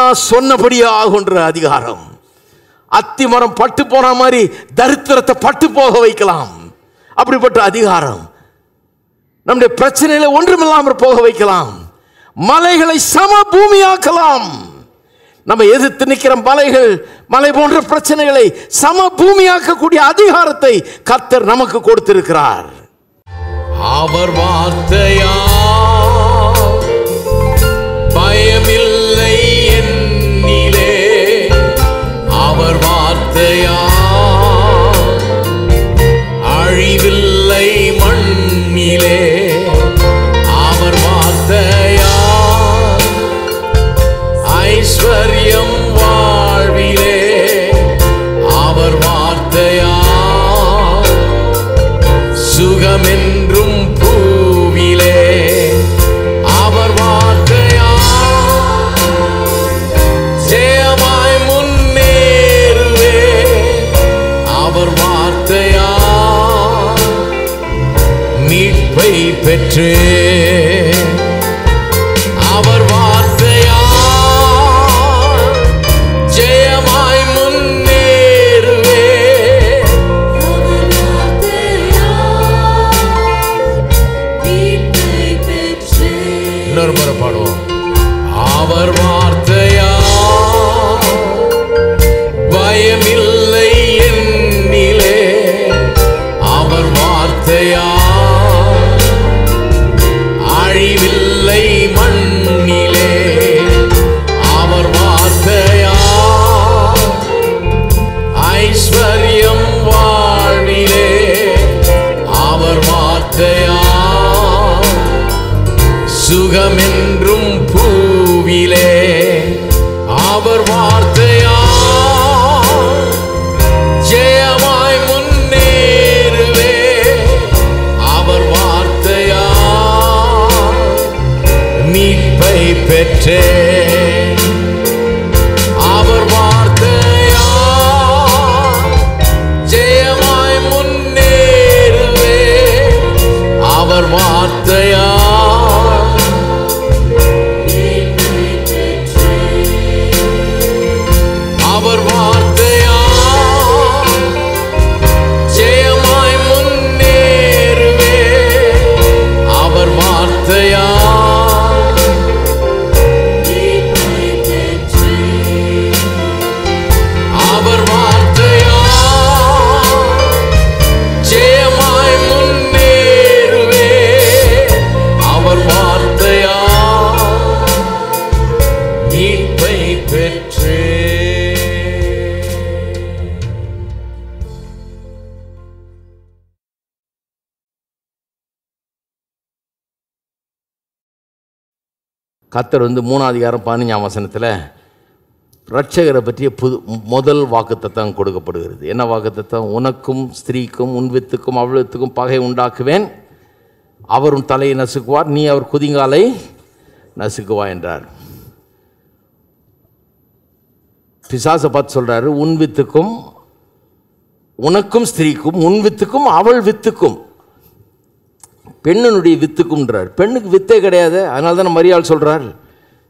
நான் சொன்னபடியே ஆகுன்ற அதிகாரம். அத்திமரம் பட்டு போன மாதிரி தரித்திரத்தை பட்டு போக வைக்கலாம். அப்படிப்பட்ட அதிகாரம். நம்முடைய பிரச்சனையில ஒன்றுமில்லாமல் போக வைக்கலாம். மலைகளை சம பூமியாக்கலாம். நம்ம எதிர்த்து நிற்கிற மலை போன்ற பிரச்சனைகளை சம பூமியாக்கக்கூடிய அதிகாரத்தை கர்த்தர் நமக்கு கொடுத்திருக்கிறார். அவர் வார்த்தையா பயமில்லை என்னிலே, அவர் வார்த்தையா அழிவில்லை மண்ணிலே, அவர் வார்த்தையா ஐஸ்வர்யம் வாழ்விலே, அவர் வார்த்தையா சுகமென்றும் பூவிலே, அவர் வார்த்தையா ஜெயமாய் முன்னேறுவே, அவர் வார்த்தையா மீட்பை பெற்றே, அவர் வார்த்தையா ஜெயமாய் முன்னேறுவே, இன்னொரு முறை பாடுவோம். அவர் வார்த்தையா பயமில்லை என்னிலே, அவர் வார்த்தையா அழிவில்லை மண்ணிலே, அவர் வார்த்தையா ஐஸ்வர்யம் வாழ்விலே, அவர் வார்த்தையா சுகமென்றும் பூவிலே, அவர் வார்த்தையா ஜெயமாய் முன்னேறுவே, அவர் வார்த்தையா மீட்பை பெற்றே, அவர் வார்த்தையா ஜெயமாய் முன்னேறுவே, அவர் வார்த்தையா அவர் வார்த்தையா ஜெயமாய் முன்னேறுவே, அவர் வார்த்தையா அவர் வார்த்தையா ஜெயமாய் முன்னேறுவே, அவர் வார்த்தையா மீட்பை பெற்றே. கர்த்தர் 3ஆம் அதிகாரம் 15ஆம் வசனத்தில் இரட்சகரை பற்றிய முதல் வாக்குத்தத்தம் கொடுக்கப்படுகிறது. என்ன வாக்குத்தத்தம்? உனக்கும் ஸ்திரீக்கும் உன் வித்துக்கும் அவள் வித்துக்கும் பகை உண்டாக்குவேன், அவர் உன் தலையை நசுக்குவார், நீ அவர் குதிங்காலை நசுக்குவா என்றார். பிசாசை பார்த்து சொல்கிறாரு, உன் வித்துக்கும் உனக்கும் ஸ்திரீக்கும் உன் வித்துக்கும் அவள் வித்துக்கும், பெண்ணினுடைய வித்துக்கும்ன்றார். பெண்ணுக்கு வித்தே கிடையாது. அதனால தான் மரியாள் சொல்கிறார்,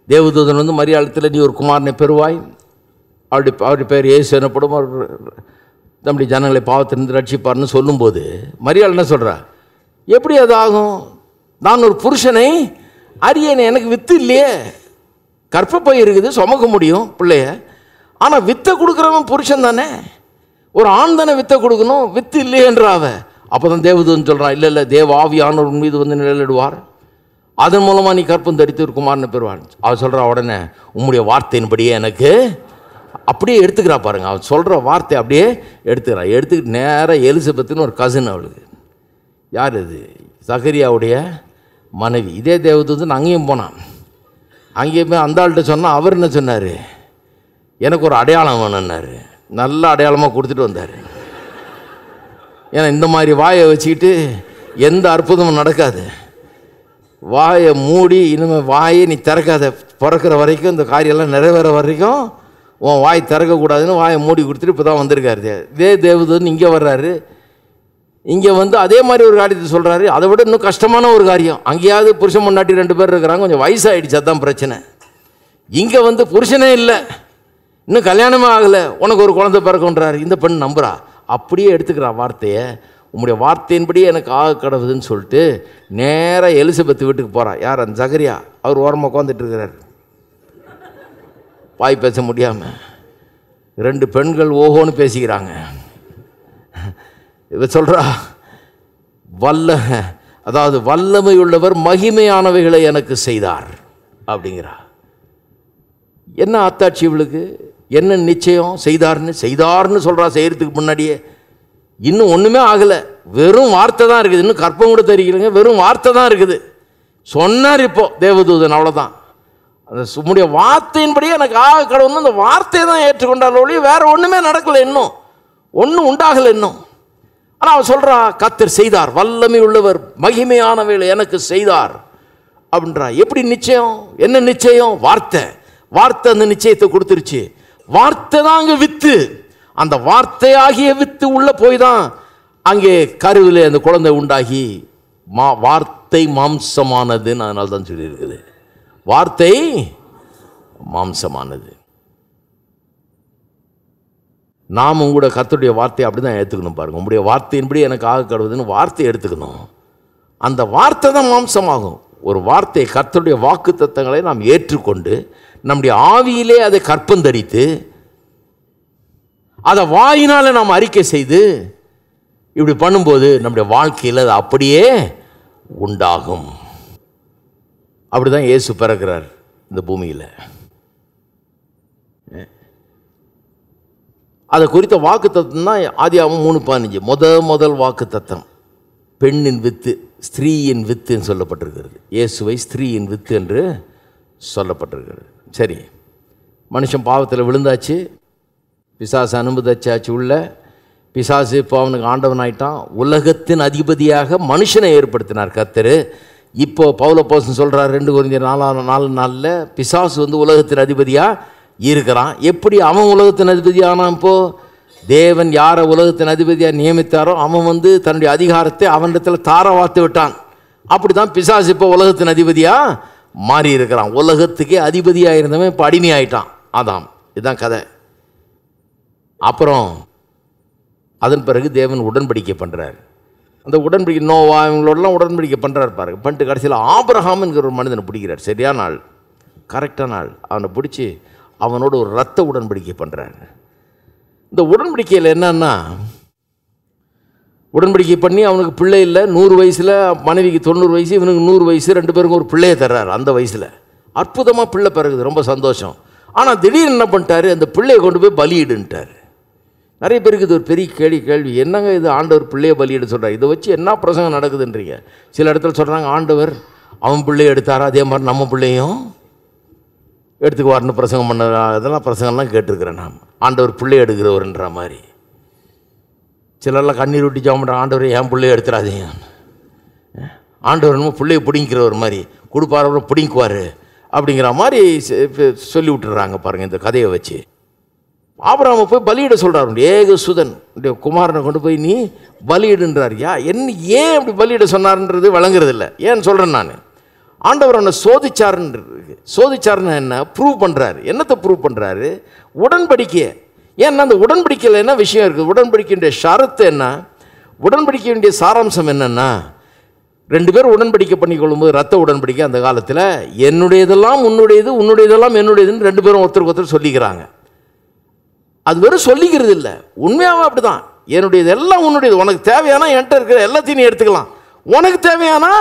தேவதூதன் மரியாளத்தில் நீ ஒரு குமாரனை பெறுவாய், அவருடைய பேர் இயேசு எனப்படும், நம்முடைய ஜனங்களை பாவத்திலிருந்து ரட்சிப்பார்னு சொல்லும்போது மரியாள் என்ன சொல்கிறா? எப்படி அது ஆகும்? நான் ஒரு புருஷனை அறியேனே, எனக்கு வித்து இல்லையே. கற்பப்பை இருக்குது, சுமக்க முடியும் பிள்ளைய, ஆனால் வித்தை கொடுக்குறவன் புருஷன் தானே, ஒரு ஆண் தானே வித்தை கொடுக்கணும், வித்து இல்லையேன்றாவ. அப்போ தான் தேவதூதன் சொல்கிறான், இல்லை இல்லை, தேவ ஆவியானவர் உன் மீது நிழலிடுவார், அதன் மூலமாக நீ கற்பம் தரித்து ஒரு குமாரனை பெறுவார். அவள் சொல்கிறா உடனே, உம்முடைய வார்த்தையின்படியே எனக்கு அப்படியே எடுத்துக்கிறா பாருங்க. அவள் சொல்கிற வார்த்தை அப்படியே எடுத்துக்கிட்டு நேராக எலிசபெத்துன்னு ஒரு கசின் அவளுக்கு. யார் இது? சகரியாவுடைய மனைவி. இதே தேவதூதன் அங்கேயும் போனான். அங்கேயும் போய் அந்த ஆள்கிட்ட சொன்னால் அவர் என்ன சொன்னார்? எனக்கு ஒரு அடையாளம் வேணும்னாரு. நல்ல அடையாளமாக கொடுத்துட்டு வந்தார். ஏன்னா இந்த மாதிரி வாயை வச்சுக்கிட்டு எந்த அற்புதமும் நடக்காது. வாயை மூடி இனிமேல் வாயை நீ திறக்காத, பிறக்கிற வரைக்கும் இந்த காரியெல்லாம் நிறைவேற வரைக்கும் உன் வாய் திறக்கக்கூடாதுன்னு வாயை மூடி கொடுத்துட்டு இப்போ தான் வந்திருக்காரு. இதே தேவதூதன் இங்கே வர்றாரு. இங்கே அதே மாதிரி ஒரு காரியத்தை சொல்கிறாரு. அதை விட இன்னும் கஷ்டமான ஒரு காரியம். அங்கேயாவது புருஷன் முன்னாடி 2 பேர் இருக்கிறாங்க, கொஞ்சம் வயசாகிடுச்சு, அதுதான் பிரச்சனை. இங்கே வந்து புருஷனே இல்லை, இன்னும் கல்யாணமே ஆகலை, உனக்கு ஒரு குழந்தை பிறக்குன்றார். இந்த பெண் நம்புறா, அப்படியே எடுத்துக்கிறா வார்த்தையை. உங்களுடைய வார்த்தையின்படியே எனக்கு ஆக கடவுதுன்னு சொல்லிட்டு நேராக எலிசபெத் வீட்டுக்கு போகிறா. யார்? அந்த ஜகரியா. அவர் ஓரமாக உட்காந்துட்டு இருக்கிறார், வாய் பேச முடியாமல். 2 பெண்கள் ஓஹோன்னு பேசிக்கிறாங்க. இவ சொல்கிறா, அதாவது வல்லமை உள்ளவர் மகிமையானவைகளை எனக்கு செய்தார் அப்படிங்கிறா. என்ன ஆத்தாட்சி இவளுக்கு? என்ன நிச்சயம்? செய்தார்னு சொல்கிறா. செய்கிறதுக்கு முன்னாடியே இன்னும் ஒன்றுமே ஆகலை, வெறும் வார்த்தை தான் இருக்குது. இன்னும் கற்பம் கூட தெரிகிறீங்க, வெறும் வார்த்தை தான் இருக்குது. சொன்னார் இப்போ தேவதூதன், அவ்வளோதான். அந்த உம்முடைய வார்த்தையின்படியே எனக்கு ஆக கடவுள்னு அந்த வார்த்தையை தான் ஏற்றுக்கொண்டால் ஒழிய வேறு ஒன்றுமே நடக்கலை, இன்னும் ஒன்றும் உண்டாகலை இன்னும். ஆனால் அவன் சொல்கிறா, கர்த்தர் செய்தார், வல்லமை உள்ளவர் மகிமையானவைகளை எனக்கு செய்தார் அப்படின்றா. எப்படி நிச்சயம்? என்ன நிச்சயம்? வார்த்தை அந்த நிச்சயத்தை கொடுத்துருச்சு. வார்த்தை தான் அங்கே வித்து. அந்த வார்த்தையாகிய வித்து உள்ள போய் தான் அங்கே கருவில் அந்த குழந்தை உண்டாகி வார்த்தை மாம்சமானதுன்னு அதனால தான் சொல்லியிருக்குது. வார்த்தை மாம்சமானது. நாமும் கூட கர்த்தருடைய வார்த்தையை அப்படி தான் ஏற்றுக்கணும். பாருங்க, உங்களுடைய வார்த்தையின்படி எனக்கு ஆக கடவுதுன்னு வார்த்தையை எடுத்துக்கணும். அந்த வார்த்தை தான் மாம்சமாகும். ஒரு வார்த்தை, கர்த்தருடைய வாக்கு தத்தங்களை நாம் ஏற்றுக்கொண்டு நம்முடைய ஆவியிலே அதை கற்பந்தரித்து அதை வாயினால நாம் அறிக்கை செய்து இப்படி பண்ணும்போது நம்முடைய வாழ்க்கையில் அது அப்படியே உண்டாகும். அப்படிதான் இயேசு பிறக்கிறார் இந்த பூமியில். அதை குறித்த வாக்கு தத்துவம் தான் ஆதியாகமம் 3:15 முதல் வாக்கு தத்தம். பெண்ணின் வித்து, ஸ்திரீயின் வித்துன்னு சொல்லப்பட்டிருக்கிறது. இயேசுவை ஸ்திரீயின் வித்து என்று சொல்லப்பட்டிருக்கிறது. சரி, மனுஷன் பாவத்தில் விழுந்தாச்சு, பிசாசு அனுமதிச்சாச்சு உள்ள. பிசாசு இப்போ அவனுக்கு ஆண்டவன் ஆயிட்டான். உலகத்தின் அதிபதியாக மனுஷனை ஏற்படுத்தினார் கர்த்தர். இப்போ பவுலப்போஸ்தலன் சொல்கிறார் 2 கொரிந்தியர் 4:4 பிசாசு வந்து உலகத்தின் அதிபதியாக இருக்கிறான். எப்படி அவன் உலகத்தின் அதிபதி ஆனான்? இப்போது தேவன் யாரை உலகத்தின் அதிபதியாக நியமித்தாரோ அவன் வந்து தன்னுடைய அதிகாரத்தை அவனிடத்தில் தாரவாத்து விட்டான். அப்படி தான் பிசாசு இப்போ உலகத்தின் அதிபதியாக மாறி இருக்கிறான். உலகத்துக்கே அதிபதியாக இருந்தவன் இப்போ அடிமையாயிட்டான். அதான் இதுதான் கதை. அப்புறம் அதன் பிறகு தேவன் உடன்படிக்கை பண்ணுறார். அந்த உடன்படிக்கை நோவா இவங்களோடலாம் உடன்படிக்கை பண்ணுறாரு பாருங்க. பண்ணிட்டு கடைசியில் ஆபிரகாம் என்கிற ஒரு மனிதனை பிடிக்கிறார். சரியான ஆள், கரெக்டான ஆள். அவனை பிடிச்சி அவனோட ஒரு ரத்த உடன்படிக்கை பண்ணுறாரு. இந்த உடன்படிக்கையில் என்னன்னா, உடன்படிக்கை பண்ணி அவனுக்கு பிள்ளை இல்லை, 100 வயசில், மனைவிக்கு 90 வயசு, இவனுக்கு 100 வயசு, 2 பேருக்கும் ஒரு பிள்ளையை தர்றாரு. அந்த வயசில் அற்புதமாக பிள்ளை பிறகுது, ரொம்ப சந்தோஷம். ஆனால் திடீர்னு என்ன பண்ணிட்டாரு, அந்த பிள்ளையை கொண்டு போய் பலியிடுன்ட்டார். நிறைய பேருக்கு இது ஒரு பெரிய கேள்வி, என்னங்க இது ஆண்டவர் பிள்ளையை பலியிட சொல்கிறார், இதை வச்சு என்ன பிரசங்கம் நடக்குதுன்றீங்க. சில இடத்துல சொல்கிறாங்க ஆண்டவர் அவன் பிள்ளையை எடுத்தாரா, அதே மாதிரி நம்ம பிள்ளையும் எடுத்துக்குவார்னு பிரசங்கம் பண்ண, அதெல்லாம் பிரசங்கம்லாம் கேட்டிருக்கிறேன் நான். ஆண்டவர் பிள்ளை எடுக்கிறவர்ன்ற மாதிரி. சிலர்லாம் கண்ணீர் விட்டு ஜெபம் பண்ணுறாங்க, ஆண்டவர் என் பிள்ளையை எடுத்துடாதீங்க. ஆண்டவர் நம்ம பிள்ளையை பிடிங்கிறவர் மாதிரி, கொடுப்பாரவரை பிடிங்குவார் அப்படிங்கிற மாதிரி சொல்லி விட்டுறாங்க பாருங்கள் இந்த கதையை வச்சு. ஆபிரகாமை போய் பலியிட சொல்கிறார். ஏகசுதன் குமாரனை கொண்டு போய் நீ பலியிடுன்றார். ஏன் அப்படி பலியிட சொன்னார்ன்றது வழங்குறதில்ல. ஏன்னு சொல்கிறேன் நான், ஆண்டவர் அவனை சோதிச்சாருன்னு என்ன ப்ரூவ் பண்ணுறாரு. என்னத்தை ப்ரூவ் பண்ணுறாரு? உடன்படிக்கையை. ஏன்னா அந்த உடன்படிக்கையில் என்ன விஷயம் இருக்குது, உடன்படிக்கையுடைய ஷரத்து என்ன, உடன்படிக்கையுடைய சாராம்சம் என்னென்னா, 2 பேர் உடன்படிக்கை பண்ணிக்கொள்ளும்போது ரத்த உடன்படிக்கை அந்த காலத்தில் என்னுடையதெல்லாம் உன்னுடையது, உன்னுடையதெல்லாம் என்னுடையதுன்னு 2 பேரும் ஒருத்தருக்கு ஒருத்தர் சொல்லிக்கிறாங்க. அது வெறும் சொல்லிக்கிறது இல்லை, உண்மையாகவும் அப்படி தான். என்னுடையது எல்லாம் உன்னுடையது, உனக்கு தேவையானா என்கிட்ட இருக்கிற எல்லாத்தையும் நீ எடுத்துக்கலாம், உனக்கு தேவையானா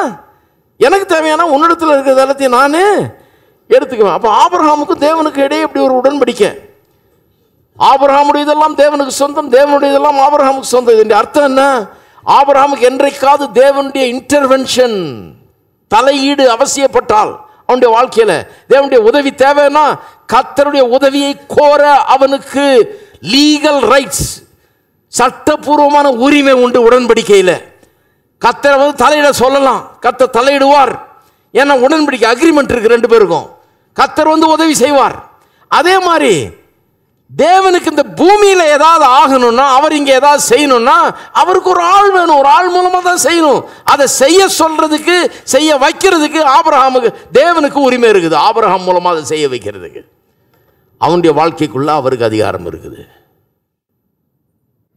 எனக்கு தேவையானா உன்னிடத்தில் இருக்கிறது எல்லாத்தையும் நான் எடுத்துக்குவேன். அப்போ ஆபிரகாமுக்கும் தேவனுக்கு இடையே இப்படி ஒரு உடன்படிக்கை. ஆபிரகாமுடையதெல்லாம் தேவனுக்கு சொந்தம், தேவனுடையதெல்லாம் ஆபிரகாமுக்கு சொந்தம். இதனுடைய அர்த்தம் என்ன? ஆபிரகாமுக்கு என்றைக்காவது தேவனுடைய இன்டர்வென்ஷன், தலையீடு அவசியப்பட்டால் அவனுடைய வாழ்க்கையில் தேவனுடைய உதவி தேவைன்னா கர்த்தருடைய உதவியை கோர அவனுக்கு லீகல் ரைட்ஸ், சட்டபூர்வமான உரிமை உண்டு. உடன்படிக்கையில் கர்த்தரை வந்து தலையிட சொல்லலாம், கர்த்தர் தலையிடுவார். ஏன்னா உடன்படிக்கை அக்ரிமெண்ட் இருக்கு 2 பேருக்கும், கர்த்தர் வந்து உதவி செய்வார். அதே மாதிரி தேவனுக்கு இந்த பூமியில் ஏதாவது ஆகணும்னா, அவர் இங்கே ஏதாவது செய்யணும்னா அவருக்கு ஒரு ஆள் வேணும். ஒரு ஆள் மூலமாக தான் செய்யணும். அதை செய்ய சொல்றதுக்கு, செய்ய வைக்கிறதுக்கு ஆபிரகாமுக்கு, தேவனுக்கு உரிமை இருக்குது. ஆபிரகாம் மூலமாக அதை செய்ய வைக்கிறதுக்கு அவனுடைய வாழ்க்கைக்குள்ள அவருக்கு அதிகாரம் இருக்குது.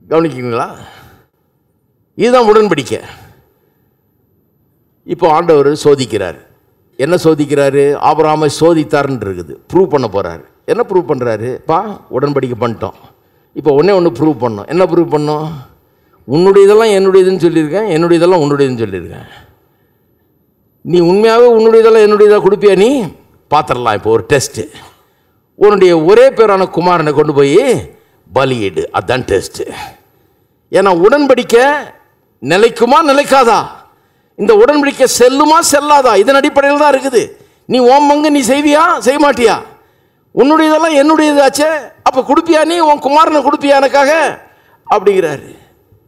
கவனிக்கிறீங்களா? இதுதான் உடன்படிக்கை. இப்போ ஆண்டவர் சோதிக்கிறார். என்ன சோதிக்கிறாரு? ஆபிரகாமை சோதித்தார்ன்னு இருக்குது. ப்ரூவ் பண்ண போறாரு. என்ன ப்ரூவ் பண்ணுறாரு? உடன்படிக்கை பண்ணிட்டோம். இப்போ ஒன்று ப்ரூவ் பண்ணோம். என்ன ப்ரூவ் பண்ணோம்? உன்னுடையதெல்லாம் என்னுடையதுன்னு சொல்லியிருக்கேன், என்னுடையதெல்லாம் உன்னுடையதுன்னு சொல்லியிருக்கேன். நீ உண்மையாகவே உன்னுடையதெல்லாம் என்னுடையதாக கொடுப்பியா? நீ பார்த்துடலாம். இப்போ ஒரு டெஸ்ட்டு. உன்னுடைய ஒரே பேரான குமாரனை கொண்டு போய் பலியிடு. அதுதான் டெஸ்ட்டு. ஏன்னா உடன்படிக்கை நிலைக்குமா நிலைக்காதா, இந்த உடன்படிக்கை செல்லுமா செல்லாதா, இதன் அடிப்படையில் தான் இருக்குது. நீ ஓம் பங்கு நீ செய்வியா செய்ய மாட்டியா? உன்னுடையதெல்லாம் என்னுடையதாச்சே, அப்போ கொடுப்பியா? நீ உன் குமாரனை கொடுப்பியா எனக்காக அப்படிங்கிறாரு.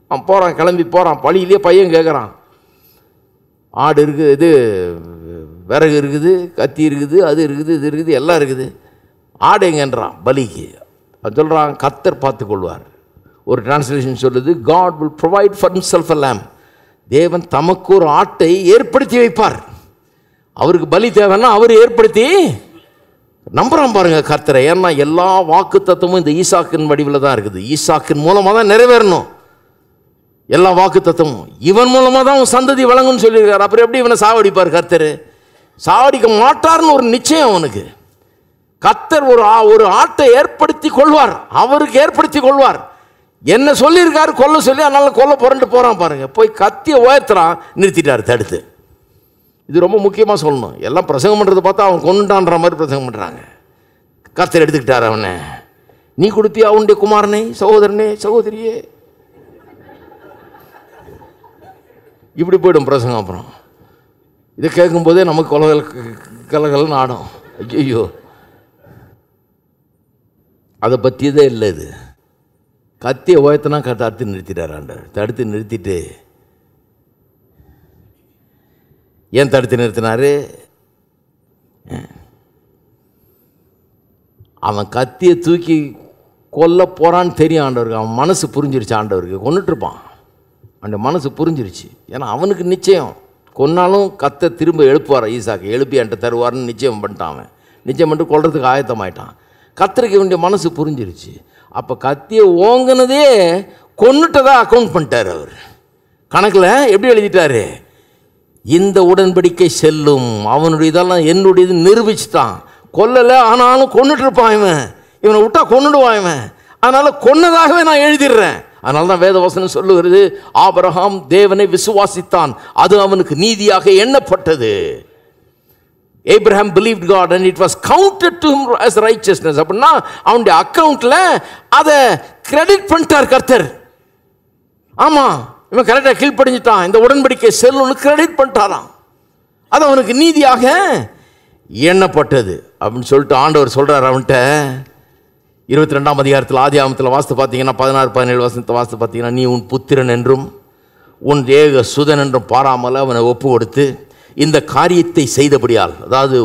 அவன் போகிறான், கிளம்பி போகிறான். பழியிலே பையன் கேட்குறான். ஆடு இருக்குது, இது விறகு இருக்குது, கத்தி இருக்குது, அது இருக்குது, இது இருக்குது, எல்லாம் இருக்குது. ஆடு எங்கன்றான் பலிக்கு. அது சொல்கிறான், கர்த்தர் பார்த்துக்கொள்வார். ஒரு டிரான்ஸ்லேஷன் சொல்லுது, God will provide for himself a lamb. தேவன் தமக்கு ஒரு ஆட்டை ஏற்படுத்தி வைப்பார். அவருக்கு பலி தேவைன்னா அவர் ஏற்படுத்தி நம்புறான் பாருங்க கர்த்தரை. ஏன்னா எல்லா வாக்கு தத்துவமும் இந்த ஈசாக்கின் வடிவில் தான் இருக்குது. ஈசாக்கின் மூலமாக தான் நிறைவேறணும் எல்லா வாக்கு தத்துவமும். இவன் மூலமாக தான் அவன் சந்ததி வழங்குன்னு சொல்லியிருக்காரு. அப்புறம் எப்படி இவனை சாவடிப்பார் கர்த்தர்? சாவடிக்க மாட்டார்னு ஒரு நிச்சயம் அவனுக்கு. கர்த்தர் ஒரு ஆட்டை ஏற்படுத்தி கொள்வார், அவருக்கு ஏற்படுத்தி கொள்வார். என்ன சொல்லியிருக்காரு கொல்ல சொல்லி, அதனால கொல்ல புரண்டு போகிறான் பாருங்க. போய் கத்தியை உயர்த்துறான், நிறுத்திட்டார் தடுத்து. இது ரொம்ப முக்கியமாக சொல்லணும். எல்லாம் பிரசங்கம் பண்ணுறதை பார்த்தா அவன் கொண்டுட்டான்ற மாதிரி பிரசங்கம் பண்ணுறாங்க. கர்த்தர் எடுத்துக்கிட்டார் அவனை. நீ கொடுப்பியா அவனுடைய குமாரனை, சகோதரனே சகோதரியே? இப்படி போய்டும் பிரசங்கம். அப்புறம் இதை கேட்கும்போதே நமக்கு கலகலன்னு ஆடும். ஐயோ, அதை பற்றியதே இல்லை. இது கத்தியை உயர்த்தினா தடுத்து நிறுத்திட்டார் ஆண்டவர். தடுத்து நிறுத்திட்டு, ஏன் தடுத்து நிறுத்தினாரு? அவன் கத்தியை தூக்கி கொல்ல போகிறான்னு தெரியும் ஆண்டவருக்கு. அவன் மனசு புரிஞ்சிருச்சு ஆண்டவருக்கு. கொண்டுட்டுருப்பான், அந்த மனசு புரிஞ்சிருச்சு. ஏன்னா அவனுக்கு நிச்சயம், கொன்னாலும் கத்தை திரும்ப எழுப்புவார். ஈசாக்கு எழுப்பி என்கிட்ட தருவார்னு நிச்சயம் பண்ணிட்டான். அவன் நிச்சயம் பண்ணிட்டு கொல்றதுக்கு ஆயத்தமாயிட்டான். கத்தருக்கு வேண்டிய மனசு புரிஞ்சிருச்சு. அப்போ கத்தியை ஓங்கினதே கொன்னுட்டதா அக்கௌண்ட் பண்ணிட்டார் அவர். கணக்கில் எப்படி எழுதிட்டாரு? இந்த உடன்படிக்கை செல்லும், அவனுடைய இதெல்லாம் என்னுடையது நிரூபிச்சுட்டான். கொல்லலை, ஆனாலும் கொன்னுட்டு இருப்பான் இவன். இவனை விட்டா கொன்னுடுவான் இவன். அதனால கொன்னதாகவே நான் எழுதிடுறேன். அதனால தான் வேதவசனம் சொல்லுகிறது, ஆபிரகாம் தேவனை விசுவாசித்தான், அது அவனுக்கு நீதியாக எண்ணப்பட்டது. Abraham believed God and it was counted to him as righteousness. அப்படின்னா அவனுடைய அக்கௌண்ட்ல அதை கிரெடிட் பண்ணிட்டார் கர்த்தர். ஆமா, இவன் கரெக்டாக கீழ்ப்படிஞ்சிட்டான், இந்த உடன்படிக்கை செல்லுன்னு கிரெடிட் பண்ணிட்டாராம். அது அவனுக்கு நீதியாக எண்ணப்பட்டது அப்படின்னு சொல்லிட்டு ஆண்டவர் சொல்றார் அவன்கிட்ட. 22ஆம் அதிகாரத்தில் ஆதியாகமத்தில் வாஸ்து பார்த்தீங்கன்னா 16-17 வசனத்தை வாஸ்து பார்த்தீங்கன்னா, நீ உன் புத்திரன் என்றும் உன் ஏக சுதன் என்றும் பாராமல் அவனை ஒப்பு கொடுத்து இந்த காரியத்தை செய்தபடியால், அதாவது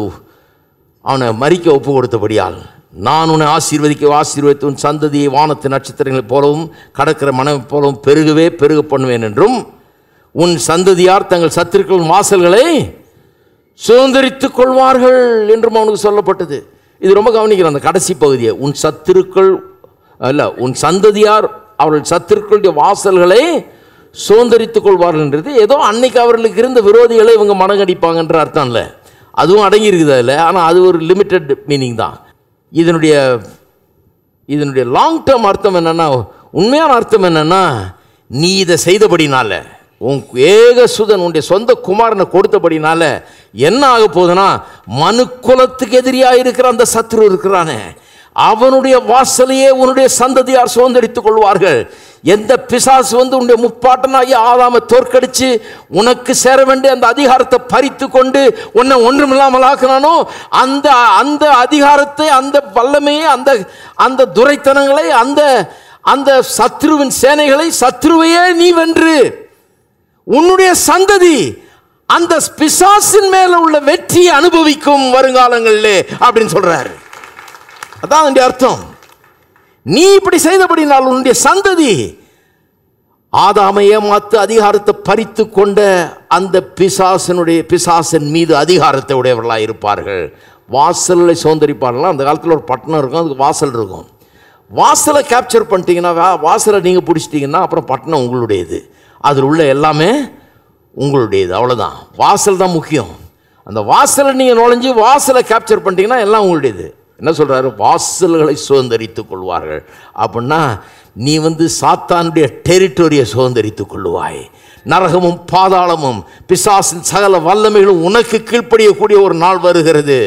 அவனை மரிக்க ஒப்பு கொடுத்தபடியால், நான் உன்னை ஆசீர்வதித்து உன் சந்ததியை வானத்து நட்சத்திரங்களைப் போலவும் கடற்கிற மனம் போலவும் பெருக பண்ணுவேன் என்றும், உன் சந்ததியார் தங்கள் சத்துருக்கள் வாசல்களை சுதந்திரித்துக் கொள்வார்கள் என்றும் அவனுக்கு சொல்லப்பட்டது. இது ரொம்ப கவனிக்கிறேன் அந்த கடைசி பகுதியை. உன் சத்துருக்கள் அல்ல, உன் சந்ததியார் அவர்கள் சத்துருக்களுடைய வாசல்களை சுதந்திரித்துக் கொள்வார்கள்ன்றது ஏதோ அன்னைக்கு அவர்களுக்கு இருந்த விரோதிகளை இவங்க மடங்கடிப்பாங்கன்ற அர்த்தம் இல்லை, அதுவும் அடங்கி இருக்குது அதில். ஆனால் அது ஒரு லிமிட்டட் மீனிங் தான். இதனுடைய லாங் டேர்ம் அர்த்தம் என்னன்னா, உண்மையான அர்த்தம் என்னன்னா, நீ இதை செய்தபடினால, உன் ஏக சுதன் உன்னுடைய சொந்த குமாரனை கொடுத்தபடினால என்ன ஆக போகுதுன்னா, மனு குலத்துக்கு எதிரியாக இருக்கிற அந்த சத்ரு இருக்கிறானே, அவனுடைய வாசலையே உன்னுடைய சந்ததியார் சுதந்திரித்துக் கொள்வார்கள். எந்த பிசாசு உன்னுடைய முப்பாட்டனாகி ஆதாமை தோற்கடிச்சு உனக்கு சேர வேண்டிய அந்த அதிகாரத்தை பறித்து கொண்டு உன்னை ஒன்றுமில்லாமல் ஆக்கினானோ, அந்த அந்த அதிகாரத்தை, அந்த வல்லமையை, அந்த துரைத்தனங்களை, அந்த சத்ருவின் சேனைகளை, சத்ருவையே நீ வென்று உன்னுடைய சந்ததி அந்த பிசாசின் மேல உள்ள வெற்றியை அனுபவிக்கும் வருங்காலங்களிலே அப்படின்னு சொல்றாரு. அதான் அதனுடைய அர்த்தம். நீ இப்படி செய்தபடினால் உன்னுடைய சந்ததி ஆதாமை ஏமாத்து அதிகாரத்தை பறித்து கொண்ட அந்த பிசாசன் மீது அதிகாரத்தை உடையவர்களாக இருப்பார்கள். வாசலை சுதந்திரிப்பார்கள். அந்த காலத்தில் ஒரு பட்டணம் இருக்கும், அதுக்கு வாசல் இருக்கும். வாசலை கேப்சர் பண்ணிட்டீங்கன்னா, வாசலை நீங்கள் பிடிச்சிட்டிங்கன்னா அப்புறம் பட்டணம் உங்களுடையது, அதில் உள்ள எல்லாமே உங்களுடையது. அவ்வளோதான். வாசல் தான் முக்கியம். அந்த வாசலை நீங்கள் நுழைஞ்சு வாசலை கேப்சர் பண்ணிட்டீங்கன்னா எல்லாம் உங்களுடையது. என்ன சொல்கிறாரு? வாசல்களை சுதந்திரித்துக் கொள்வார்கள். அப்படின்னா நீ சாத்தானுடைய டெரிட்டோரியை சுதந்திரித்துக் கொள்ளுவாய். நரகமும் பாதாளமும் பிசாசின் சகல வல்லமைகளும் உனக்கு கீழ்ப்படியக்கூடிய ஒரு நாள் வருகிறது.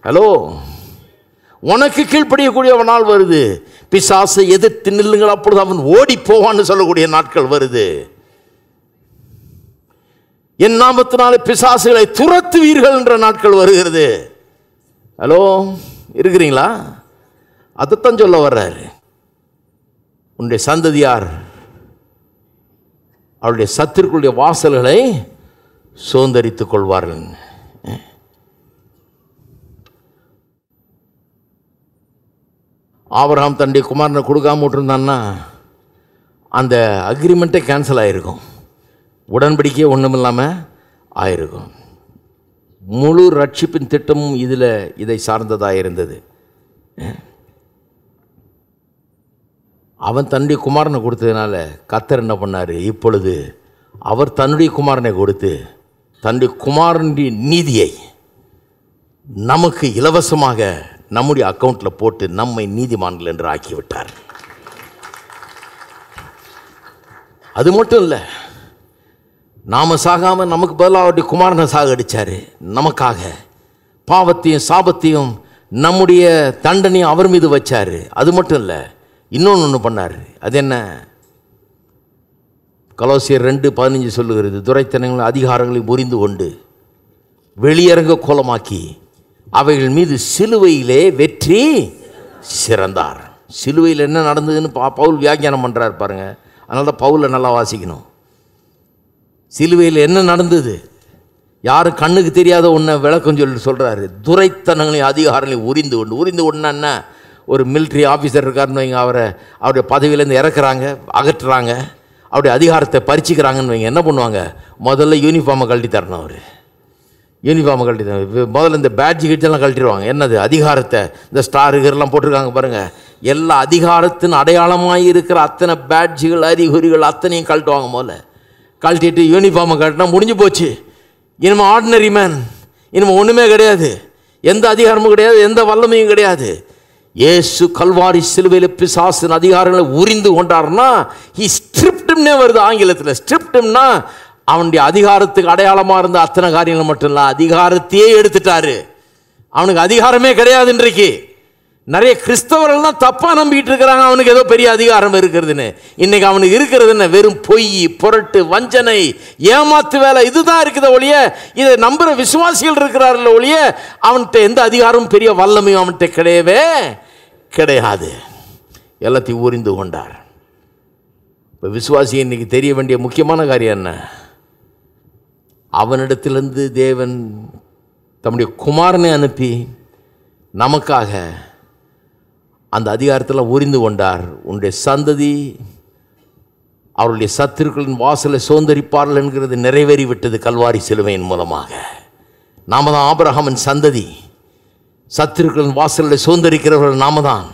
ஹலோ, உனக்கு கீழ்ப்படியக்கூடிய ஒரு நாள் வருது. பிசாசை எதிர்த்து நில்லுங்கள், அப்பொழுது அவன் ஓடி போவான்னு சொல்லக்கூடிய நாட்கள் வருது. என் நாமத்தினாலே பிசாசுகளை துரத்துவீர்கள் என்ற நாட்கள் வருகிறது. ஹலோ, இருக்கிறீங்களா? அதைத்தான் சொல்ல வர்றாரு. உன்னுடைய சந்ததியார் அவருடைய சத்துருக்களுடைய வாசல்களை சுதந்திரித்துக் கொள்வார்கள். ஆபிரகாம் தன்னுடைய குமாரனை கொடுக்காம விட்டுருந்தான்னா அந்த அக்ரிமெண்ட்டே கேன்சல் ஆகிருக்கும், உடன்படிக்கையே ஒன்றும் இல்லாமல் ஆயிருக்கும். முழு ரட்சிப்பின் திட்டமும் இதை சார்ந்ததாக இருந்தது. அவன் தன்னுடைய குமாரனை கொடுத்ததுனால கர்த்தர் என்ன பண்ணார்? இப்பொழுது அவர் தன்னுடைய குமாரனை கொடுத்து தன்னுடைய குமாரனுடைய நீதியை நமக்கு இலவசமாக நம்முடைய அக்கௌண்ட்டில் போட்டு நம்மை நீதிமான்கள் என்று ஆக்கிவிட்டார். அது மட்டும் இல்லை, நாம் சாகாமல் நமக்கு பதிலாக அவருடைய குமாரனை சாகடிச்சார். நமக்காக பாவத்தையும் சாபத்தையும் நம்முடைய தண்டனையும் அவர் மீது வச்சார். அது மட்டும் இல்லை, இன்னொன்று பண்ணார். அது என்ன? கொலோசியர் 2:15 சொல்லுகிறது, துரைத்தனங்கள் அதிகாரங்களை முறிந்து கொண்டு வெளியரங்க கோலமாக்கி அவைகள் மீது சிலுவையிலே வெற்றி சிறந்தார். சிலுவையில் என்ன நடந்ததுன்னு பவுல் வியாக்கியானம் பண்ணுறார் பாருங்க. அதனால தான் பவுலை நல்லா வாசிக்கணும். சிலுவையில் என்ன நடந்தது, யாரும் கண்ணுக்கு தெரியாத ஒன்றை விளக்கம் சொல்கிறாரு. துரைத்தனங்களையும் அதிகாரங்களையும் உரிந்து கொண்டுன்னா ஒரு மிலிட்ரி ஆஃபீஸர் இருக்காருன்னு வைங்க, அவருடைய பதவியிலேருந்து இறக்குறாங்க, அகற்றுறாங்க, அவருடைய அதிகாரத்தை பறிச்சுக்கிறாங்கன்னு வைங்க. என்ன பண்ணுவாங்க? முதல்ல யூனிஃபார்மை கழட்டி தரணும். அவர் யூனிஃபார்மை கழட்டி தரணும். முதல்ல இந்த பேட்ஜ் கிட்டெல்லாம் கழட்டிடுவாங்க. என்னது? அதிகாரத்தை. இந்த ஸ்டாருகெல்லாம் போட்டிருக்காங்க பாருங்கள், எல்லா அதிகாரத்தின் அடையாளமாக இருக்கிற அத்தனை பேட்ஜுகள் அறிகுறிகள் அத்தனையும் கழட்டுவாங்க. முதல்ல கழட்டிட்டு யூனிஃபார்மை கழட்டினா முடிஞ்சு போச்சு. இனிமேல் ஆர்டினரி மேன், இனிமேல் ஒன்றுமே கிடையாது, எந்த அதிகாரமும் கிடையாது, எந்த வல்லமையும் கிடையாது. இயேசு கல்வாரி சிலுவையில் பிசாசின் அதிகாரங்களை உரிந்து கொண்டார்னா ஹி ஸ்ட்ரிப்ட்னே வருது ஆங்கிலத்தில். ஸ்ட்ரிப்ட்னா அவனுடைய அதிகாரத்துக்கு அடையாளமாக இருந்த அத்தனை காரியங்கள் மட்டும் இல்லை, அதிகாரத்தையே எடுத்துட்டாரு. அவனுக்கு அதிகாரமே கிடையாது. இன்றைக்கு நிறைய கிறிஸ்தவர்கள் தான் தப்பாக நம்பிக்கிட்டு இருக்கிறாங்க அவனுக்கு ஏதோ பெரிய அதிகாரம் இருக்கிறதுன்னு. இன்னைக்கு அவனுக்கு இருக்கிறது என்ன? வெறும் பொய், புரட்டு, வஞ்சனை, ஏமாத்து வேலை, இதுதான் இருக்குது ஒழிய, இதை நம்புகிற விசுவாசிகள் இருக்கிறார்கள் ஒழிய அவன்கிட்ட எந்த அதிகாரமும் பெரிய வல்லமையும் அவன்கிட்ட கிடையவே கிடையாது. எல்லாத்தையும் உரிந்து கொண்டார். இப்போ விசுவாசி இன்னைக்கு தெரிய வேண்டிய முக்கியமான காரியம் என்ன? அவனிடத்திலிருந்து தேவன் தம்முடைய குமாரனை அனுப்பி நமக்காக அந்த அதிகாரத்தில் உரிந்து கொண்டார். உன்னுடைய சந்ததி அவருடைய சத்துருக்களின் வாசலை சுதந்திரிப்பார்கள் என்கிறது நிறைவேறிவிட்டது கல்வாரி சிலுவையின் மூலமாக. நாம தான் ஆபிரகாமின் சந்ததி. சத்துருக்களின் வாசலை சுதந்திரிக்கிறவர்கள் நாம தான்.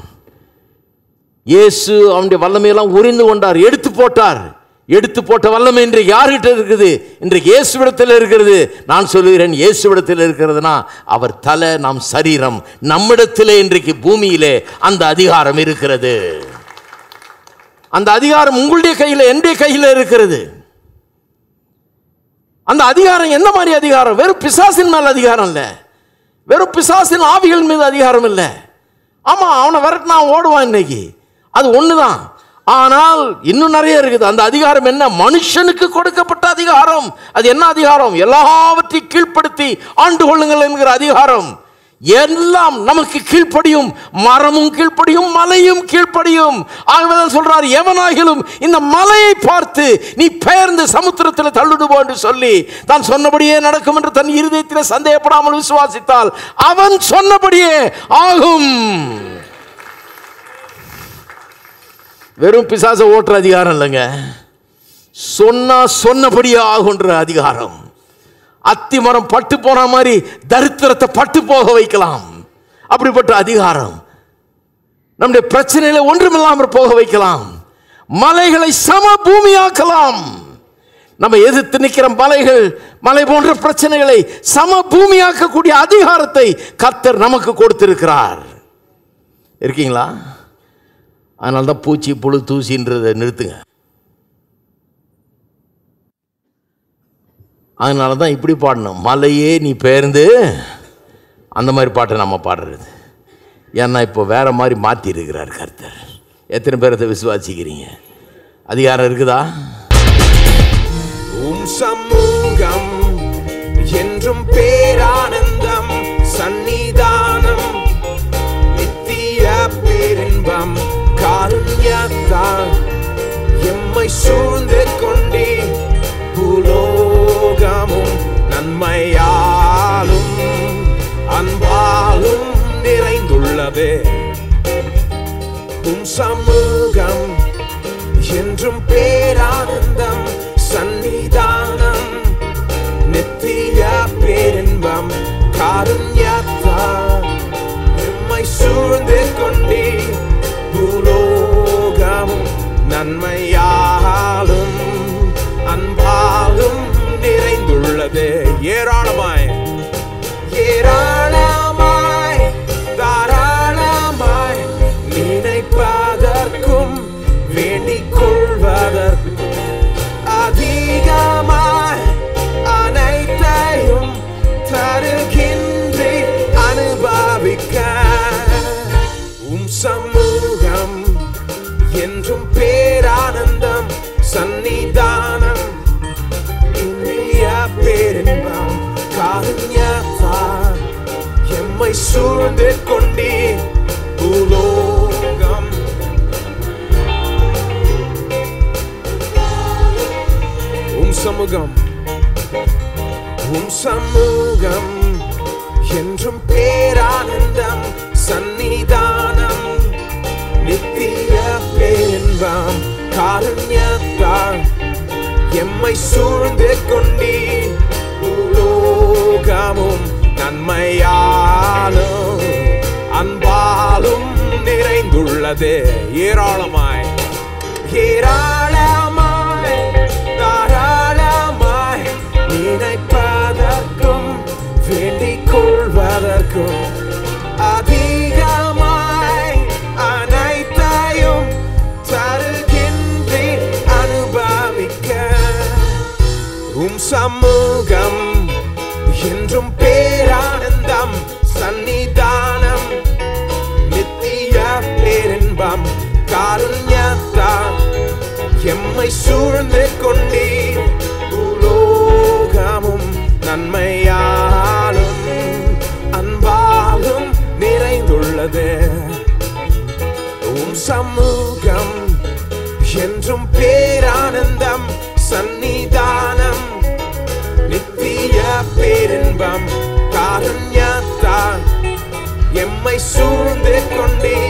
இயேசு அவனுடைய வல்லமையெல்லாம் உரிந்து கொண்டார், எடுத்து போட்டார். எடுத்து போட்ட வல்லமை இன்றைக்கு யார்கிட்ட இருக்குது? இன்றைக்கு இயேசுவிடத்தில் இருக்கிறது. நான் சொல்லுகிறேன், இயேசுவிடத்தில் இருக்கிறதுனா அவர் தலை, நாம் சரீரம். நம்மிடத்திலே இன்றைக்கு பூமியிலே அந்த அதிகாரம் இருக்கிறது. அந்த அதிகாரம் உங்களுடைய கையில், என்னுடைய கையில் இருக்கிறது. அந்த அதிகாரம் என்ன மாதிரி அதிகாரம்? வெறும் பிசாசின் மேல் அதிகாரம் இல்லை, வெறும் பிசாசின் ஆவிகள் மீது அதிகாரம் இல்லை. ஆமாம், அவனை விரட்டினா ஓடுவான் இன்னைக்கு, அது ஒன்று தான். ஆனால் இன்னும் நிறைய இருக்குது. அந்த அதிகாரம் என்ன? மனுஷனுக்கு கொடுக்கப்பட்ட அதிகாரம். அது என்ன அதிகாரம்? எல்லாவற்றையும் கீழ்ப்படுத்தி ஆண்டு கொள்ளுங்கள் என்கிற அதிகாரம். எல்லாம் நமக்கு கீழ்ப்படியும், மரமும் கீழ்ப்படியும், மலையும் கீழ்ப்படியும். ஆகவே சொல்றார், எவனாகிலும் இந்த மலையை பார்த்து நீ பெயர்ந்து சமுத்திரத்தில் தள்ளிடுவோ என்று சொல்லி தான் சொன்னபடியே நடக்கும் என்று தன் இருதயத்தில் சந்தேகப்படாமல் விசுவாசித்தால் அவன் சொன்னபடியே ஆகும். வெறும் பிசாசை ஓட்டுற அதிகாரம் இல்லைங்க, சொன்னா சொன்னபடியே ஆகுன்ற அதிகாரம். அத்திமரம் பட்டு போன மாதிரி தரித்திரத்தை பட்டு போக வைக்கலாம். அப்படிப்பட்ட அதிகாரம். நம்முடைய பிரச்சனைகளை ஒன்றுமில்லாமல் போக வைக்கலாம். மலைகளை சம பூமியாக்கலாம். நம்ம எதிர்த்து நிற்கிற மலை போன்ற பிரச்சனைகளை சம பூமியாக்கக்கூடிய அதிகாரத்தை கர்த்தர் நமக்கு கொடுத்திருக்கிறார். இருக்கீங்களா? அதனால தான் பூச்சி புழு தூசின்றதை நிறுத்துங்க. அதனால தான் இப்படி பாடணும், மலையே நீ பெயர்ந்து, அந்த மாதிரி பாட்டை நம்ம பாடுறது. ஏன்னா இப்போ வேற மாதிரி மாற்றி இருக்கிறார் கர்த்தர். எத்தனை பேர் அதை விசுவாசிக்கிறீங்க? அதிகாரம் இருக்குதா? சமூகம் என்றும் பேரானந்தம், சன்னிதானம் நித்திய பேரின்பம், காருண்யத்தால் எம்மை சூழ்ந்து கொண்டே, பூலோகமும் நன்மையாலும் அன்பாலும் நிறைந்துள்ளதே. சமூகம் என்றும் பேரானந்தம், சன்னிதானம் நித்திய பேரின்பம், காருண்யத்தால் எம்மை சூழ்ந்து கொண்டே, பூலோகமும் நன்மையாலும் அன்பாலும் நிறைந்துள்ளது. ஏராளமாய் ஏராளமாய் தாராளமாய் நினைப்பதற்கும் வேண்டிக் கொள்வதற்கும் அதிகமாய் அனைத்தையும் தருகின்றே அனுபவிக்க. சமூகம் என்றும் பேரானந்தம், சன்னிதானம் இந்திய பேரின்பம், காருண்யத்தால் எம்மை சூழ்ந்து கொண்டே, பூலோகம் சமூகம் சமூகம் என்றும் பேரானந்தம், சன்னிதானம் நித்திய பேரின்பம், காருண்யத்தால் எம்மை சூழ்ந்து கொண்டே, பூலோகமும் நன்மையாலும் அன்பாலும் நிறைந்துள்ளது. ஏராளமாய் ஏராளமாய் தாராளமாய் நினைப்பதற்கும் வேண்டிக் கொள்வதற்கும் அதிகமாய் அனைத்தையும் தருகின்றே அனுபவிக்க. சமூகம் என்றும் பேரானந்தம், சன்னிதானம் நித்திய பேரின்பம், காருண்யத்தால் எம்மை சூழ்ந்து கொண்டே, பூலோகமும் நன்மையாலும் அன்பாலும் நிறைந்துள்ளது. சமூகம் என்றும் பேரானந்தம், சன்னிதானம் நித்திய பேரின்பம், காருண்யத்தால் எம்மை சூழ்ந்து கொண்டே,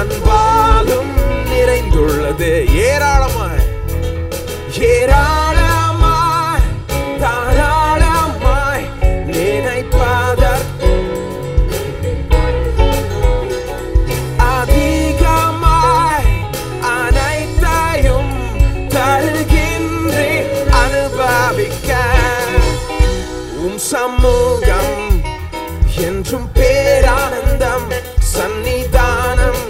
அன்பாலும் நிறைந்துள்ளது. ஏராளமாய் ஏராளமாய் தாராளமாய் நினைப்பதற்கு அதிகமாய் அனைத்தையும் தருகின்றே அனுபவிக்க. சமூகம் என்றும் பேரானந்தம், சன்னிதானம்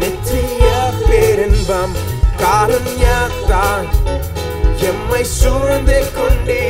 நித்திய பேரின்பம், காருண்யத்தால் எம்மை சூழ்ந்து கொண்டே,